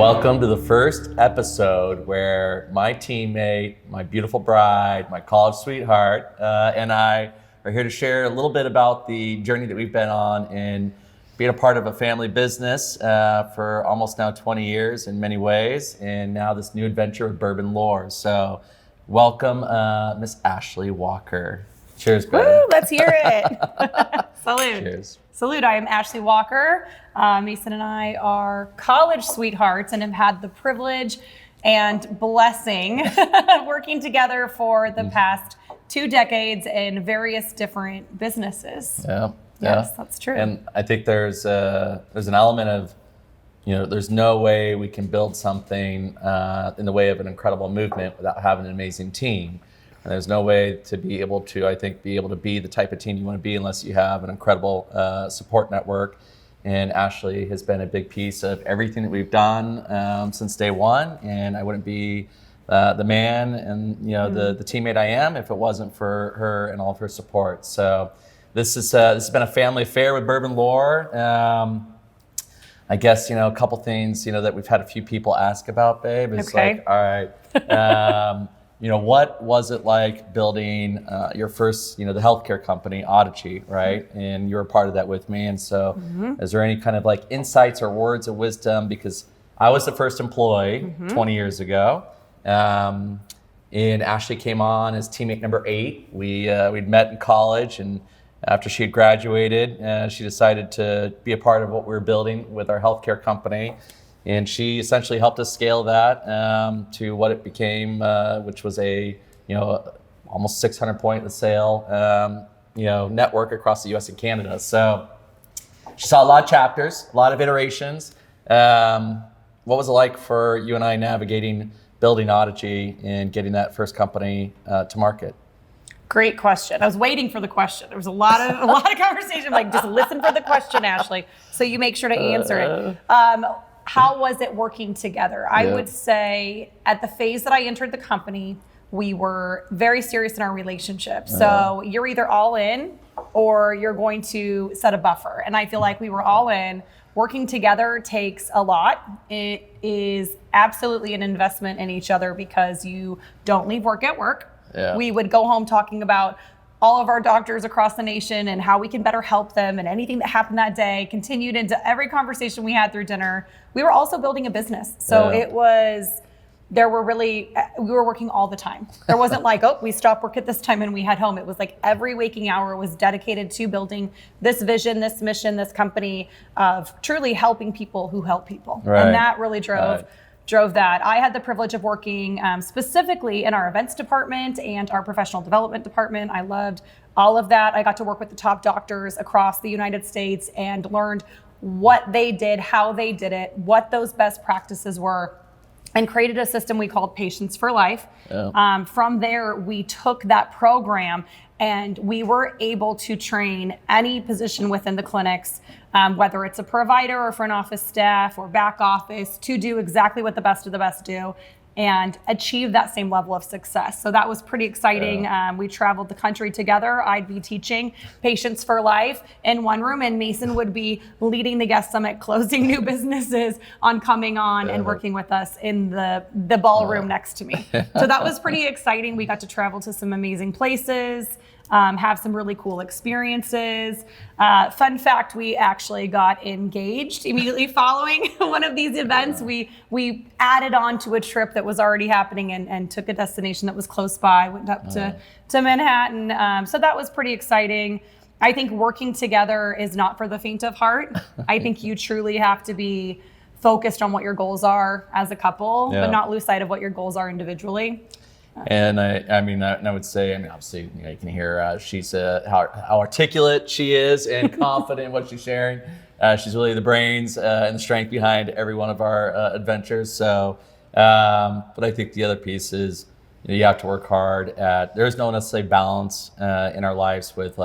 Welcome to the first episode where my teammate, my beautiful bride, my college sweetheart, and I are here to share a little bit about the journey that we've been on in being a part of a family business for almost now 20 years in many ways, and now this new adventure with Bourbon Lore. So welcome, Miss Ashley Walker. Cheers, babe. Woo, let's hear it. Salute. Cheers. Salute, I am Ashley Walker. Mason and I are college sweethearts and have had the privilege and blessing working together for the past 2 decades in various different businesses. Yeah. Yes, that's true. And I think there's an element of, there's no way we can build something in the way of an incredible movement without having an amazing team. And there's no way to be able to be the type of team you want to be unless you have an incredible support network. And Ashley has been a big piece of everything that we've done since day one. And I wouldn't be the man and the teammate I am if it wasn't for her and all of her support. So this has been a family affair with Bourbon Lore. I guess a couple things that we've had a few people ask about, babe. It's okay. Like, all right. What was it like building your first, the healthcare company, Audigy, right? And you were a part of that with me. And so is there any kind of like insights or words of wisdom? Because I was the first employee 20 years ago. And Ashley came on as teammate number 8. We'd met in college, and after she had graduated, she decided to be a part of what we were building with our healthcare company. And she essentially helped us scale that to what it became, which was a almost 600 point of sale network across the U.S. and Canada. So she saw a lot of chapters, a lot of iterations. What was it like for you and I navigating building Audigy and getting that first company to market? Great question. I was waiting for the question. There was a lot of conversation. Like, just listen for the question, Ashley, so you make sure to answer it. How was it working together? I would say at the phase that I entered the company, we were very serious in our relationship. So you're either all in or you're going to set a buffer. And I feel like we were all in. Working together takes a lot. It is absolutely an investment in each other because you don't leave work at work. Yeah. We would go home talking about all of our doctors across the nation and how we can better help them, and anything that happened that day continued into every conversation we had through dinner. We were also building a business. So we were working all the time. There wasn't like, oh, we stopped work at this time and we head home. It was like every waking hour was dedicated to building this vision, this mission, this company of truly helping people who help people. Right. And that really drove that. I had the privilege of working specifically in our events department and our professional development department. I loved all of that. I got to work with the top doctors across the United States and learned what they did, how they did it, what those best practices were, and created a system we called Patients for Life. Yeah. From there, we took that program and we were able to train any position within the clinics, whether it's a provider or front office staff or back office, to do exactly what the best of the best do and achieve that same level of success. So that was pretty exciting. Yeah. We traveled the country together. I'd be teaching Patients for Life in one room, and Mason would be leading the guest summit, closing new businesses on coming on and working with us in the ballroom next to me. So that was pretty exciting. We got to travel to some amazing places, have some really cool experiences. Fun fact, we actually got engaged immediately following one of these events. We added on to a trip that was already happening and took a destination that was close by, went up to Manhattan. So that was pretty exciting. I think working together is not for the faint of heart. I think you truly have to be focused on what your goals are as a couple, but not lose sight of what your goals are individually. And I would say, obviously, you can hear she's how articulate she is and confident in what she's sharing. She's really the brains and the strength behind every one of our adventures. So, but I think the other piece is you have to work hard there's no necessarily balance in our lives with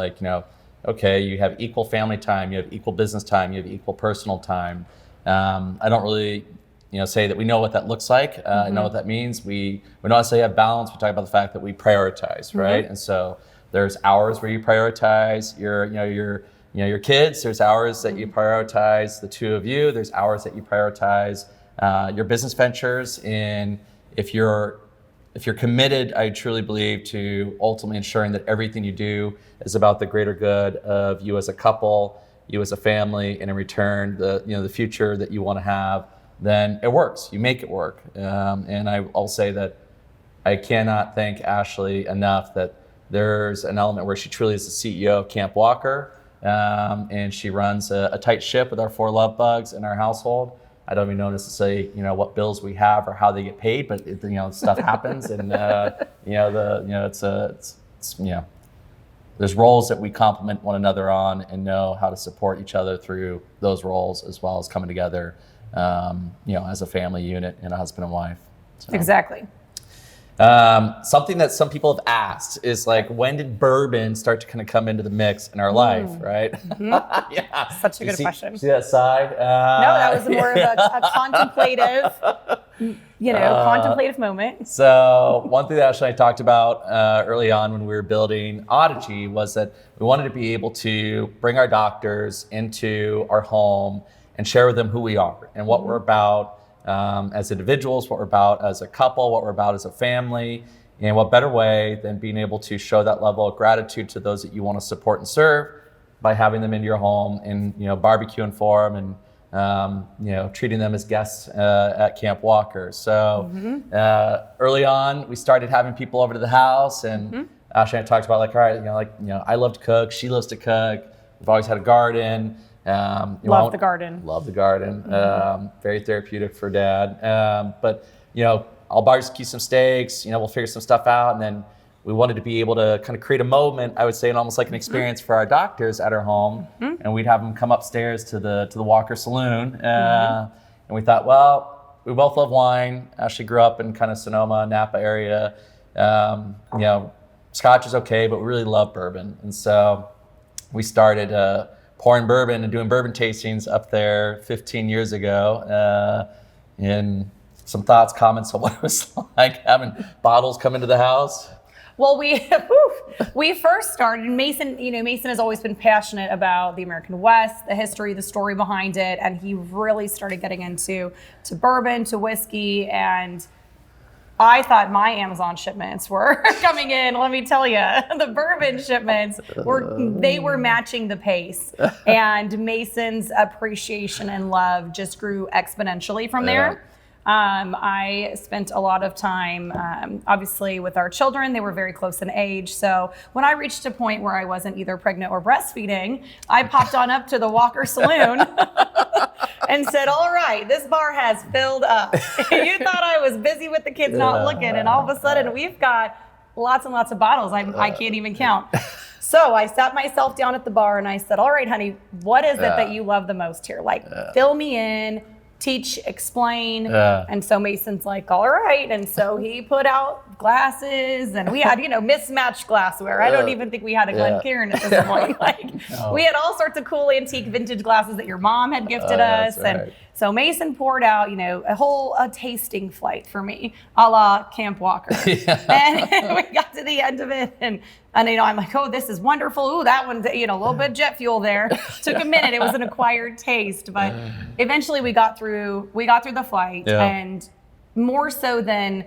okay, you have equal family time, you have equal business time, you have equal personal time. I don't really say that we know what that looks like. I know what that means. We don't necessarily have balance. We talk about the fact that we prioritize, right? And so there's hours where you prioritize your kids. There's hours that you prioritize the two of you. There's hours that you prioritize your business ventures. And if you're committed, I truly believe, to ultimately ensuring that everything you do is about the greater good of you as a couple, you as a family, and in return, the future that you want to have, then it works. You make it work. And I'll say that I cannot thank Ashley enough that there's an element where she truly is the CEO of Camp Walker, and she runs a tight ship with our 4 love bugs in our household. I don't even know necessarily, what bills we have or how they get paid, but stuff happens, and there's roles that we complement one another on and know how to support each other through those roles, as well as coming together, as a family unit and a husband and wife. So. Exactly. Something that some people have asked is like, when did bourbon start to kind of come into the mix in our life, right? Mm-hmm. Yeah. Such a good question. See that side? No, that was more of a contemplative, contemplative moment. So one thing that Ashley and I talked about early on when we were building Oddity was that we wanted to be able to bring our doctors into our home and share with them who we are and what we're about. As individuals, what we're about as a couple, what we're about as a family, and what better way than being able to show that level of gratitude to those that you want to support and serve by having them into your home and barbecuing for them and treating them as guests at Camp Walker. So early on, we started having people over to the house, and Ashley and I talked about I love to cook, she loves to cook. We've always had a garden. Love the garden. Love the garden. Very therapeutic for Dad. But I'll barbecue some steaks. We'll figure some stuff out, and then we wanted to be able to kind of create a moment. I would say, and almost like an experience for our doctors at our home, and we'd have them come upstairs to the Walker Saloon. And we thought, well, we both love wine. Ashley grew up in kind of Sonoma, Napa area. Scotch is okay, but we really love bourbon, and so we started pouring bourbon and doing bourbon tastings up there 15 years ago. And some thoughts, comments on what it was like having bottles come into the house. Well, we first started, Mason has always been passionate about the American West, the history, the story behind it. And he really started getting into bourbon, to whiskey, and I thought my Amazon shipments were coming in. Let me tell you, the bourbon shipments were matching the pace, and Mason's appreciation and love just grew exponentially from there. I spent a lot of time, obviously, with our children. They were very close in age. So when I reached a point where I wasn't either pregnant or breastfeeding, I popped on up to the Walker Saloon and said, all right, this bar has filled up. You thought I was busy with the kids not looking, and all of a sudden we've got lots and lots of bottles. I can't even count. So I sat myself down at the bar and I said, all right, honey, what is it that you love the most here? Fill me in. Teach, explain. And so Mason's like, all right. And so he put out glasses, and we had, mismatched glassware. I don't even think we had a Glencairn at this point. We had all sorts of cool antique vintage glasses that your mom had gifted us. Right. And so Mason poured out, a tasting flight for me, a la Camp Walker. And we got to the end of it, and I'm like, oh, this is wonderful. Ooh, that one's, a little bit of jet fuel there. Took a minute. It was an acquired taste, but eventually we got through the flight, and more so than,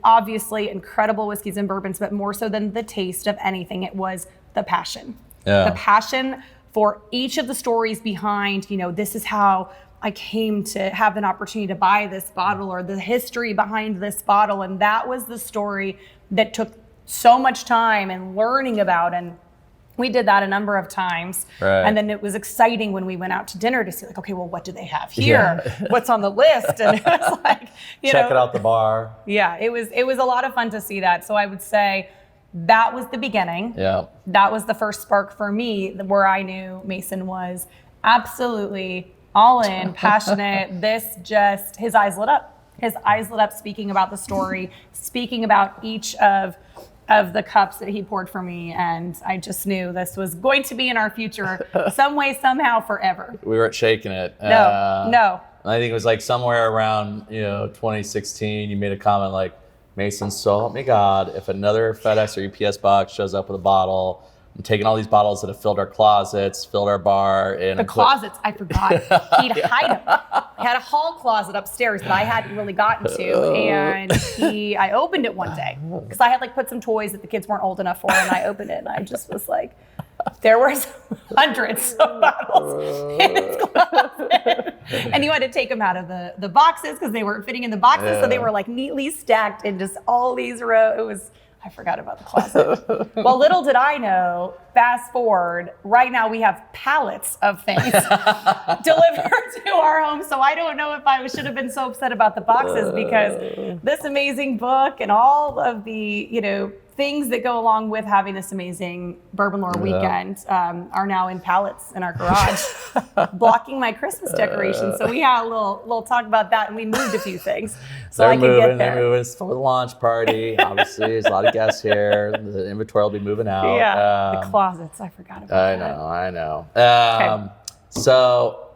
obviously incredible whiskeys and bourbons, but more so than the taste of anything, it was the passion. The passion for each of the stories behind, this is how I came to have an opportunity to buy this bottle, or the history behind this bottle. And that was the story that took so much time and learning about, and we did that a number of times. Right. And then it was exciting when we went out to dinner to see, okay, well, what do they have here? What's on the list? And it was like, check it out the bar. Yeah, it was a lot of fun to see that. So I would say that was the beginning. Yeah. That was the first spark for me, where I knew Mason was absolutely all in, passionate. His eyes lit up. His eyes lit up speaking about the story, speaking about each of the cups that he poured for me. And I just knew this was going to be in our future some way, somehow, forever. We weren't shaking it. No. I think it was like somewhere around 2016, you made a comment like, Mason, so help me God, if another FedEx or UPS box shows up with a bottle, and taking all these bottles that have filled our closets, filled our bar. And The closets, I forgot. He'd hide them. He had a hall closet upstairs that I hadn't really gotten to. And I opened it one day because I had like put some toys that the kids weren't old enough for. And I opened it and I just was like, there were hundreds of bottles in his closet. And you had to take them out of the boxes because they weren't fitting in the boxes. So they were like neatly stacked in just all these rows. I forgot about the closet. Well, little did I know, fast forward, right now we have pallets of things delivered to our home. So I don't know if I should have been so upset about the boxes because this amazing book and all of the, things that go along with having this amazing Bourbon Lore weekend are now in pallets in our garage, blocking my Christmas decorations. So we had a little talk about that, and we moved a few things so I could get there. They're moving. It's for the launch party. Obviously, there's a lot of guests here. The inventory will be moving out. Yeah, the closets. I forgot about that. I know. Okay. So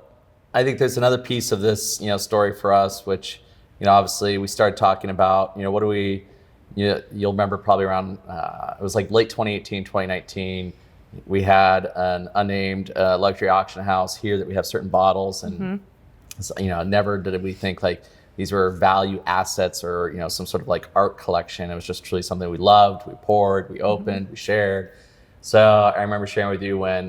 I think there's another piece of this, story for us, which, obviously we started talking about, what do we. You'll remember probably around, it was like late 2018, 2019, we had an unnamed luxury auction house here that we have certain bottles. And, never did we think like these were value assets or, some sort of like art collection. It was just truly something we loved. We poured, we opened, we shared. So I remember sharing with you when,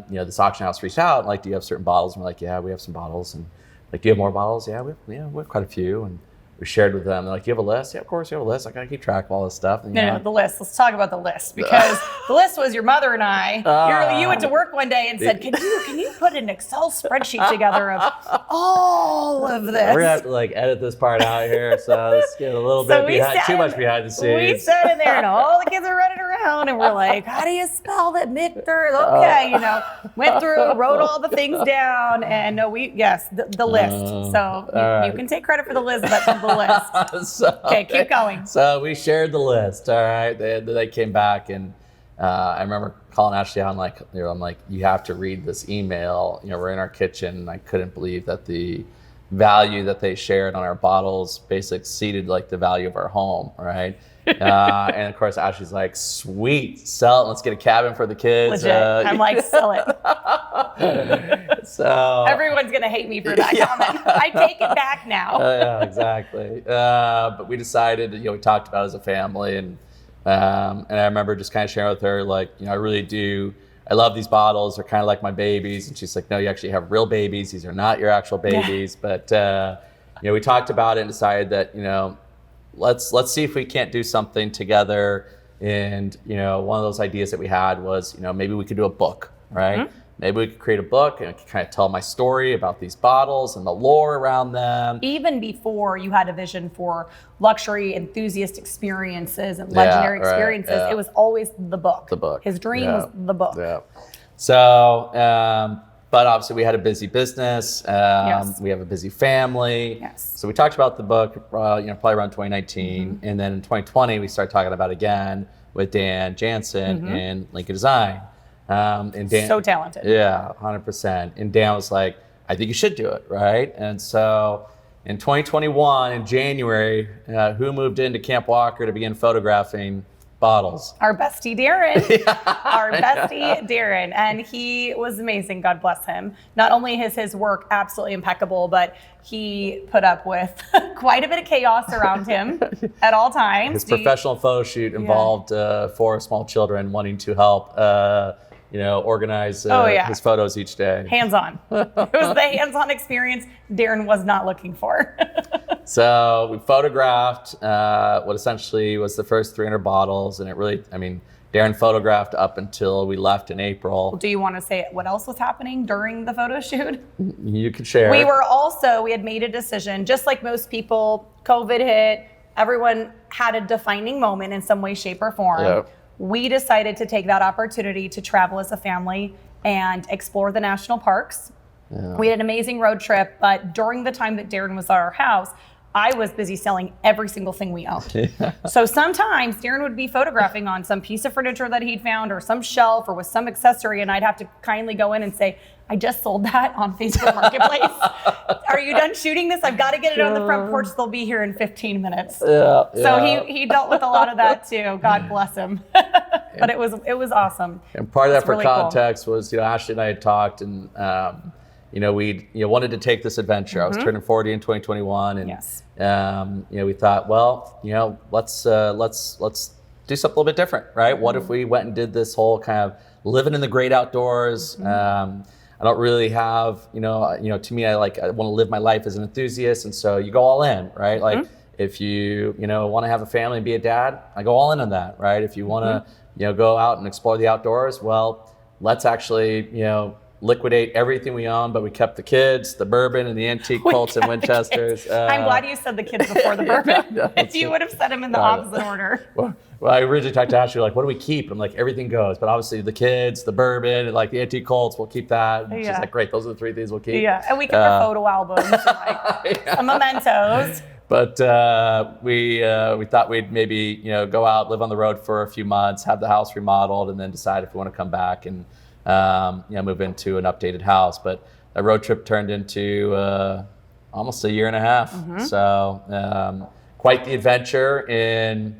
this auction house reached out, like, do you have certain bottles? And we're like, yeah, we have some bottles. And like, do you have more bottles? Yeah, we have quite a few. And we shared with them. They're like, you have a list? Yeah, of course you have a list. I got to keep track of all this stuff. And, no, the list. Let's talk about the list because the list was your mother and I. You went to work one day and said, can you put an Excel spreadsheet together of all of this? We're going to have to like edit this part out here. So let's get a little bit too much behind the scenes. We sat in there and all the kids are running around and we're like, how do you spell that? Okay, went through, wrote all the things down and the list. So you can take credit for the list, but the list. Okay, keep going. So we shared the list. All right, they came back, and I remember calling Ashley out. I'm like, you have to read this email. We're in our kitchen. And I couldn't believe that the value that they shared on our bottles basically exceeded like the value of our home. Right. And of course, Ashley's like, sweet, sell it. Let's get a cabin for the kids. Legit. I'm like, sell it. So everyone's going to hate me for that comment. I take it back now. Yeah, exactly. But we decided, we talked about it as a family. And I remember just kind of sharing with her, like, I really do. I love these bottles. They're kind of like my babies. And she's like, no, you actually have real babies. These are not your actual babies. Yeah. But, we talked about it and decided that, let's see if we can't do something together. And, one of those ideas that we had was, maybe we could do a book, right? Mm-hmm. Maybe we could create a book and kind of tell my story about these bottles and the lore around them. Even before you had a vision for luxury enthusiast experiences and legendary experiences, it was always the book. The book. His dream was the book. Yeah. So, but obviously we had a busy business. We have a busy family. Yes. So we talked about the book, probably around 2019. Mm-hmm. And then in 2020, we started talking about it again with Dan Jansen in Lincoln Design. And Dan, so talented. Yeah, 100%. And Dan was like, I think you should do it, right? And so in 2021, in January, who moved into Camp Walker to begin photographing bottles? Our bestie Darren. Our bestie Darren. And he was amazing, God bless him. Not only is his work absolutely impeccable, but he put up with quite a bit of chaos around him at all times. His professional photo shoot involved 4 small children wanting to help organize his photos each day. Hands-on. It was the hands-on experience Darren was not looking for. So we photographed what essentially was the first 300 bottles, and it really, Darren photographed up until we left in April. Do you want to say what else was happening during the photo shoot? You could share. We had made a decision, just like most people, COVID hit, everyone had a defining moment in some way, shape, or form. Yep. We decided to take that opportunity to travel as a family and explore the national parks. Yeah. We had an amazing road trip, but during the time that Darren was at our house, I was busy selling every single thing we owned. Yeah. So sometimes Darren would be photographing on some piece of furniture that he'd found or some shelf or with some accessory, and I'd have to kindly go in and say, I just sold that on Facebook Marketplace. Are you done shooting this? I've got to get it on the front porch. They'll be here in 15 minutes. Yeah, so he dealt with a lot of that too. God bless him. but it was awesome. And part of that, for really cool. context, was Ashley and I had talked, and we wanted to take this adventure. I was turning 40 in 2021, and Yes. we thought, well, let's do something a little bit different, right? What if we went and did this whole kind of living in the great outdoors? I don't really have, to me, I want to live my life as an enthusiast, and so you go all in, right? Like if you want to have a family and be a dad, I go all in on that, right? If you want to go out and explore the outdoors, well, let's actually liquidate everything we own, but we kept the kids, the bourbon, and the antique Colts and Winchesters. I'm glad you said the kids before the bourbon. If you would have said them in the opposite order. Well, I originally talked to Ashley, like, what do we keep? I'm like, everything goes, but obviously the kids, the bourbon, and the antique Colts, we'll keep that. And she's like, great, those are the 3 things we'll keep. Yeah, and we kept our photo albums, and some mementos. But we thought we'd maybe go out, live on the road for a few months, have the house remodeled, and then decide if we want to come back and move into an updated house. But a road trip turned into almost a year and a half. So quite the adventure in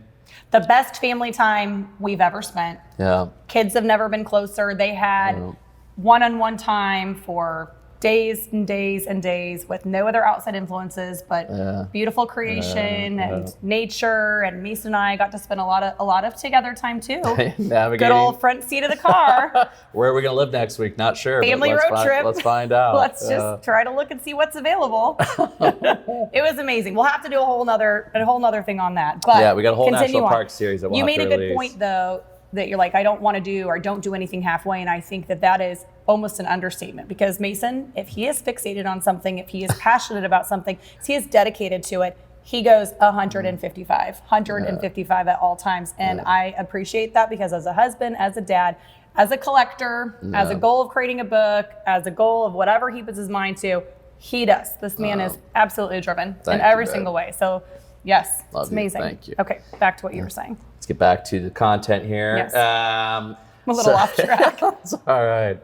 the best family time we've ever spent. Yeah. Kids have never been closer. They had one-on-one time for days and days and days with no other outside influences, but beautiful creation and nature. And Mason and I got to spend a lot of together time too. Good old front seat of the car. Where are we gonna live next week? Not sure. Family road trip. Let's find out. Let's just try to look and see what's available. It was amazing. We'll have to do a whole nother thing on that. But we got a whole national park series that we'll You have made to a good point though, that you're like, I don't want to do or don't do anything halfway. And I think that is almost an understatement, because Mason, if he is fixated on something, if he is passionate about something, if he is dedicated to it, he goes 155 at all times. And I appreciate that, because as a husband, as a dad, as a collector, as a goal of creating a book, as a goal of whatever he puts his mind to, he does. This man is absolutely driven in every single way. So yes, it's amazing. Thank you. Okay, back to what you were saying. Let's get back to the content here. Yes. I'm a little off track. It's all right.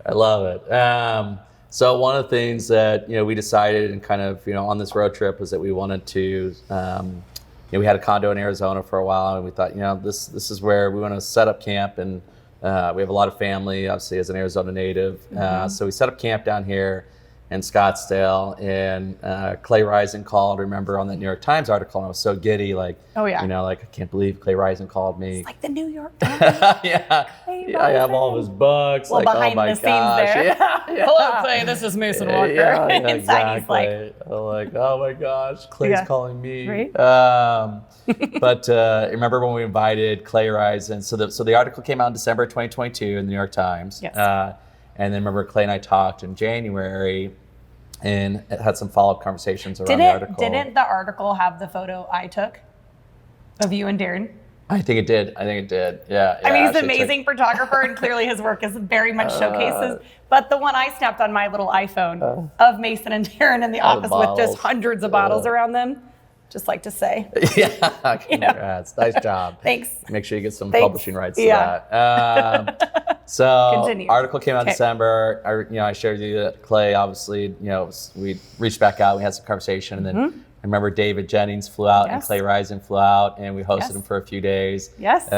I love it. So one of the things that we decided, and kind of on this road trip, was that we wanted to we had a condo in Arizona for a while, and we thought this is where we want to set up camp, and we have a lot of family, obviously, as an Arizona native. So we set up camp down here in Scottsdale, and Clay Rising called. Remember on that New York Times article, and I was so giddy, like, I can't believe Clay Rising called me. It's like the New York Times. I have all of his books. Well, like, behind oh my the scenes gosh. there. Hello, Clay. This is Mason Walker. Exactly. Inside, he's like, I'm like, oh my gosh, Clay's calling me. Right? But remember when we invited Clay Rising? So the article came out in December 2022 in the New York Times. Yes. And then remember Clay and I talked in January and had some follow-up conversations around the article. Didn't the article have the photo I took of you and Darren? I think it did. Yeah. I mean, he's an amazing photographer, and clearly his work is very much showcases. But the one I snapped on my little iPhone of Mason and Darren in the office with just hundreds of bottles around them, just like to say. Yeah, congrats. Nice job. Thanks. Make sure you get some publishing rights to that. So Continue. Article came out in December. I shared with you that Clay, obviously, we reached back out, we had some conversation, and then I remember David Jennings flew out and Clay Rising flew out, and we hosted him for a few days. Yes.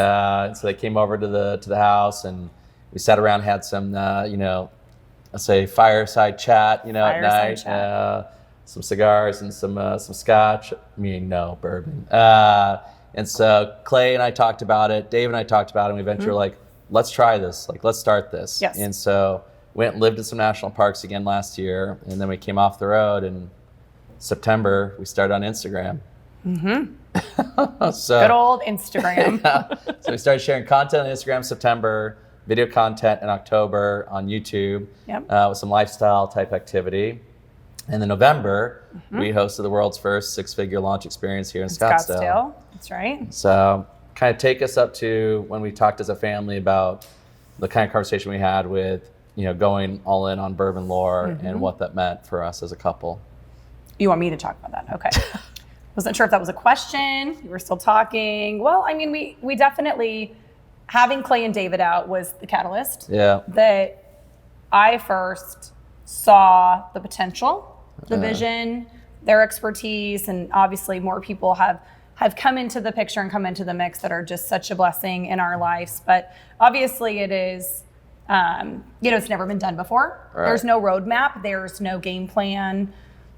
So they came over to the house, and we sat around, had some, let's say fireside chat, at night. Some cigars and some scotch. No bourbon. And so Clay and I talked about it. Dave and I talked about it. And we eventually were like, let's try this. Like, let's start this. Yes. And so went and lived in some national parks again last year. And then we came off the road. And September, we started on Instagram. So, good old Instagram. So we started sharing content on Instagram in September, video content in October on YouTube with some lifestyle type activity. And in November, we hosted the world's first 6-figure launch experience here in Scottsdale. That's right. So kind of take us up to when we talked as a family about the kind of conversation we had with, going all in on Bourbon Lore and what that meant for us as a couple. You want me to talk about that? Okay. Wasn't sure if that was a question. You were still talking. Well, I mean, we definitely, having Clay and David out was the catalyst. Yeah. That I first saw the potential, the vision, their expertise, and obviously more people have have come into the picture and come into the mix that are just such a blessing in our lives. But obviously it is, it's never been done before. Right. There's no roadmap. There's no game plan.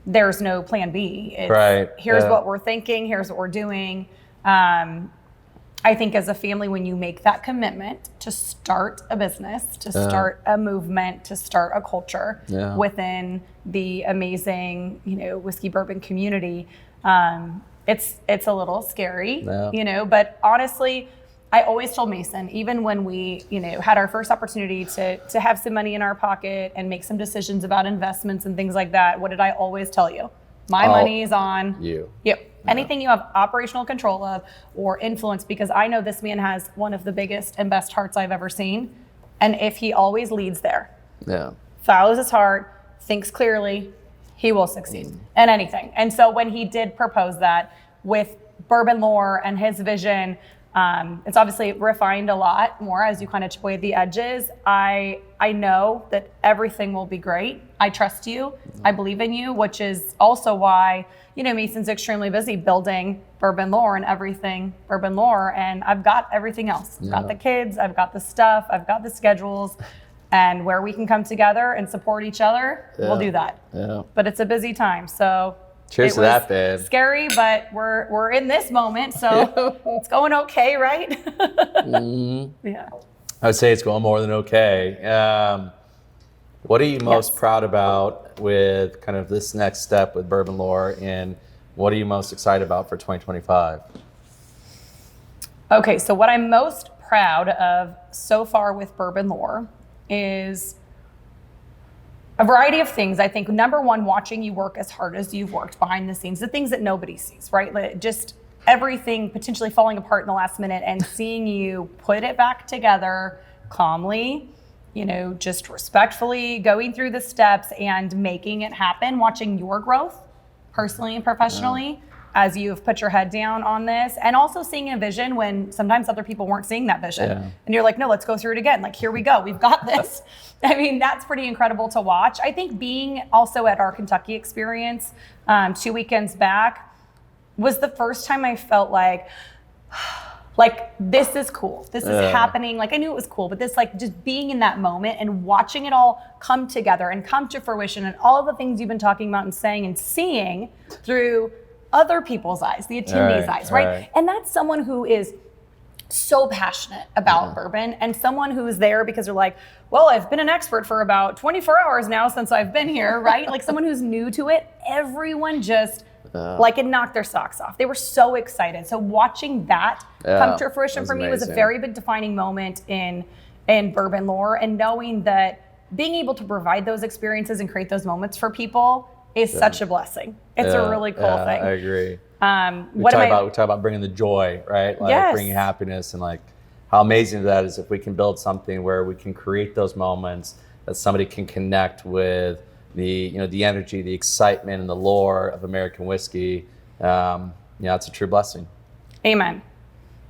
There's no plan B. It's, Right. Here's what we're thinking. Here's what we're doing. I think as a family, when you make that commitment to start a business, to start a movement, to start a culture within the amazing, whiskey bourbon community, it's a little scary, but honestly, I always told Mason, even when we, had our first opportunity to have some money in our pocket and make some decisions about investments and things like that, what did I always tell you? My money is on you. Anything you have operational control of or influence, because I know this man has one of the biggest and best hearts I've ever seen. And if he always leads there, follows his heart, thinks clearly, he will succeed in anything. And so when he did propose that with Bourbon Lore and his vision, it's obviously refined a lot more as you kind of chip away at the edges. I know that everything will be great. I trust you. I believe in you, which is also why, Mason's extremely busy building Bourbon Lore and everything Bourbon Lore. And I've got everything else. I've got the kids, I've got the stuff, I've got the schedules, and where we can come together and support each other, we'll do that. But it's a busy time. So cheers to that, babe. Scary, but we're in this moment, so it's going okay, right? Yeah. I would say it's going more than okay. What are you most proud about with kind of this next step with Bourbon Lore, and what are you most excited about for 2025? Okay, so what I'm most proud of so far with Bourbon Lore is a variety of things. I think number one, watching you work as hard as you've worked behind the scenes, the things that nobody sees, right? Like just everything potentially falling apart in the last minute, and seeing you put it back together calmly, just respectfully going through the steps and making it happen, watching your growth personally and professionally as you've put your head down on this, and also seeing a vision when sometimes other people weren't seeing that vision. And you're like, no, let's go through it again. Like, here we go. We've got this. I mean, that's pretty incredible to watch. I think being also at our Kentucky experience 2 weekends back was the first time I felt like this is cool. This is happening. Like, I knew it was cool, but this, just being in that moment and watching it all come together and come to fruition, and all of the things you've been talking about and saying and seeing through other people's eyes, the attendees' eyes, right? And that's someone who is so passionate about bourbon, and someone who is there because they're like, well, I've been an expert for about 24 hours now since I've been here, right? Like someone who's new to it. Everyone just it knocked their socks off. They were so excited. So watching that come to fruition for me was a very big defining moment in Bourbon Lore, and knowing that being able to provide those experiences and create those moments for people is such a blessing. It's a really cool thing. I agree. We talk about bringing the joy, right? Bringing happiness, and how amazing that is if we can build something where we can create those moments that somebody can connect with the energy, the excitement, and the lore of American whiskey. It's a true blessing. Amen.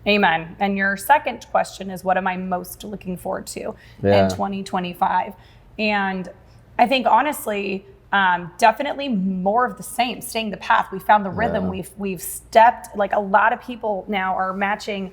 And your second question is, what am I most looking forward to in 2025? And I think honestly, definitely more of the same, staying the path. We found the rhythm. We've stepped, a lot of people now are matching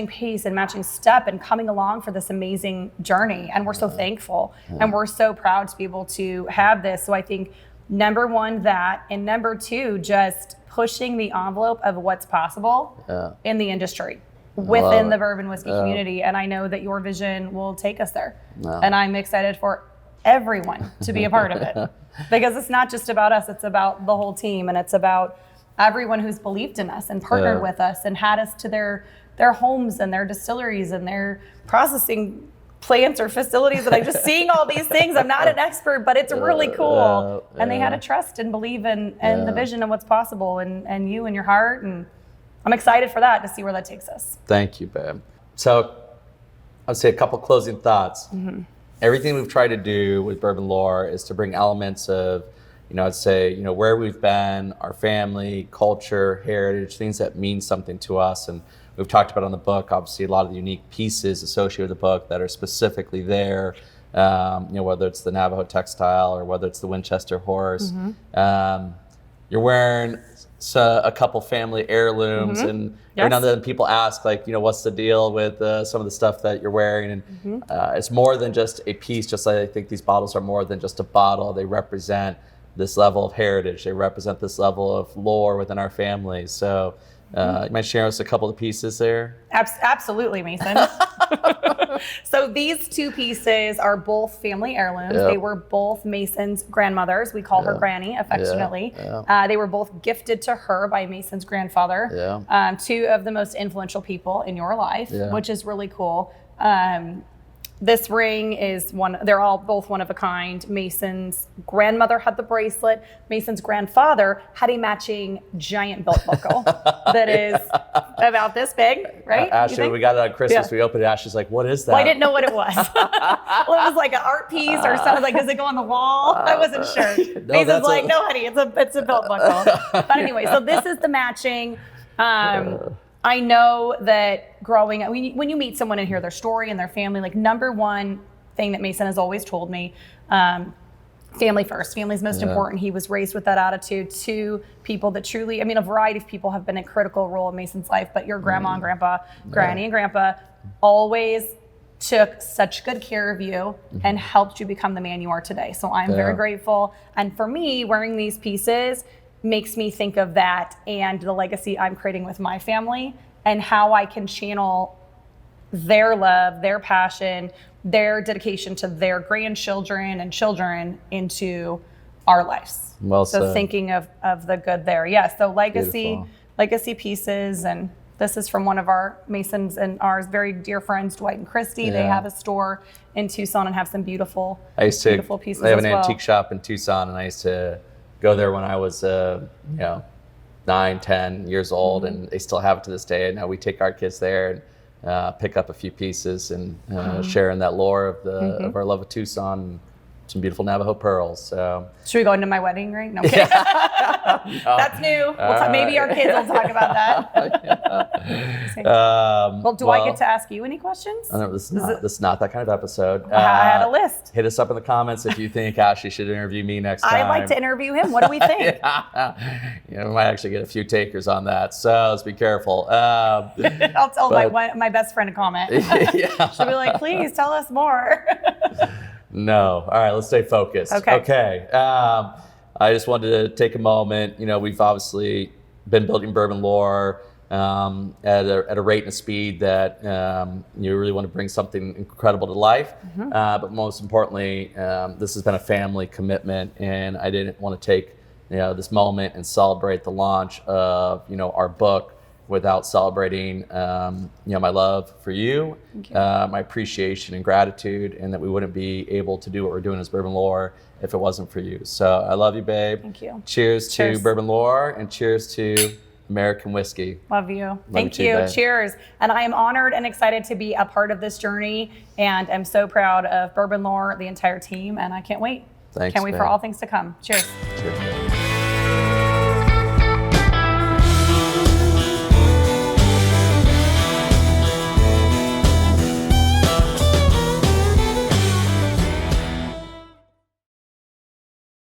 pace and matching step and coming along for this amazing journey. And we're so thankful and we're so proud to be able to have this. So I think number one, that, and number two, just pushing the envelope of what's possible in the industry within the bourbon whiskey community. And I know that your vision will take us there. And I'm excited for everyone to be a part of it. Because it's not just about us, it's about the whole team, and it's about everyone who's believed in us and partnered with us and had us to their homes and their distilleries and their processing plants or facilities. And I'm just seeing all these things. I'm not an expert, but it's really cool. And they had to trust and believe in the vision and what's possible, and you and your heart. And I'm excited for that, to see where that takes us. Thank you, babe. So I'd say a couple closing thoughts. Everything we've tried to do with Bourbon Lore is to bring elements of, I'd say, where we've been, our family, culture, heritage, things that mean something to us. And we've talked about on the book, obviously, a lot of the unique pieces associated with the book that are specifically there, whether it's the Navajo textile or whether it's the Winchester horse. you're wearing a couple family heirlooms, and every now and then people ask, like, what's the deal with some of the stuff that you're wearing? And it's more than just a piece. Just like I think these bottles are more than just a bottle. They represent this level of heritage. They represent this level of lore within our family. So you might share us a couple of pieces there? Absolutely, Mason. So these two pieces are both family heirlooms. Yep. They were both Mason's grandmothers. We call her Granny affectionately. They were both gifted to her by Mason's grandfather. Two of the most influential people in your life, which is really cool. This ring is they're all both one of a kind. Mason's grandmother had the bracelet. Mason's grandfather had a matching giant belt buckle that is about this big, right? Ashley, we got it on Christmas. We opened it. Ashley's like, what is that? Well, I didn't know what it was. Well, it was like an art piece or something. Like, does it go on the wall? I wasn't sure. Mason's like, no, honey, it's a belt buckle. But anyway, so this is the matching. I know that growing up, when you meet someone and hear their story and their family, like number one thing that Mason has always told me, family first. Family's most important. He was raised with that attitude. Two people that truly, a variety of people have been a critical role in Mason's life, but your grandma and grandpa, Granny and grandpa always took such good care of you and helped you become the man you are today. So I'm very grateful. And for me, wearing these pieces makes me think of that and the legacy I'm creating with my family and how I can channel their love, their passion, their dedication to their grandchildren and children into our lives. Well so said. Thinking of the good there. Yeah, so legacy pieces, and this is from one of our Masons and our very dear friends, Dwight and Christy. They have a store in Tucson and have some beautiful pieces. They have an antique shop in Tucson, and I used to go there when I was 9, 10 years old, and they still have it to this day. And now we take our kids there and pick up a few pieces and share in that lore of our love of Tucson and some beautiful Navajo pearls. So should we go into my wedding ring? No, I'm kidding. That's new. Maybe our kids will talk about that. Well, do I get to ask you any questions? I know this is not that kind of episode. I had a list. Hit us up in the comments if you think Ashley should interview me next time. I'd like to interview him. What do we think? We might actually get a few takers on that, so let's be careful. I'll tell my best friend to comment. She'll be like, please tell us more. No. All right, let's stay focused. Okay. I just wanted to take a moment. We've obviously been building Bourbon Lore at a rate and a speed that you really want to bring something incredible to life. But most importantly, this has been a family commitment, and I didn't want to take this moment and celebrate the launch of our book without celebrating my love for you, my appreciation and gratitude, and that we wouldn't be able to do what we're doing as Bourbon Lore if it wasn't for you. So I love you, babe. Thank you. Cheers to Bourbon Lore, and cheers to American whiskey. Love you. Thank you. Cheers. And I am honored and excited to be a part of this journey, and I'm so proud of Bourbon Lore, the entire team, and I can't wait. Thanks, Can't wait for all things to come. Cheers. Cheers.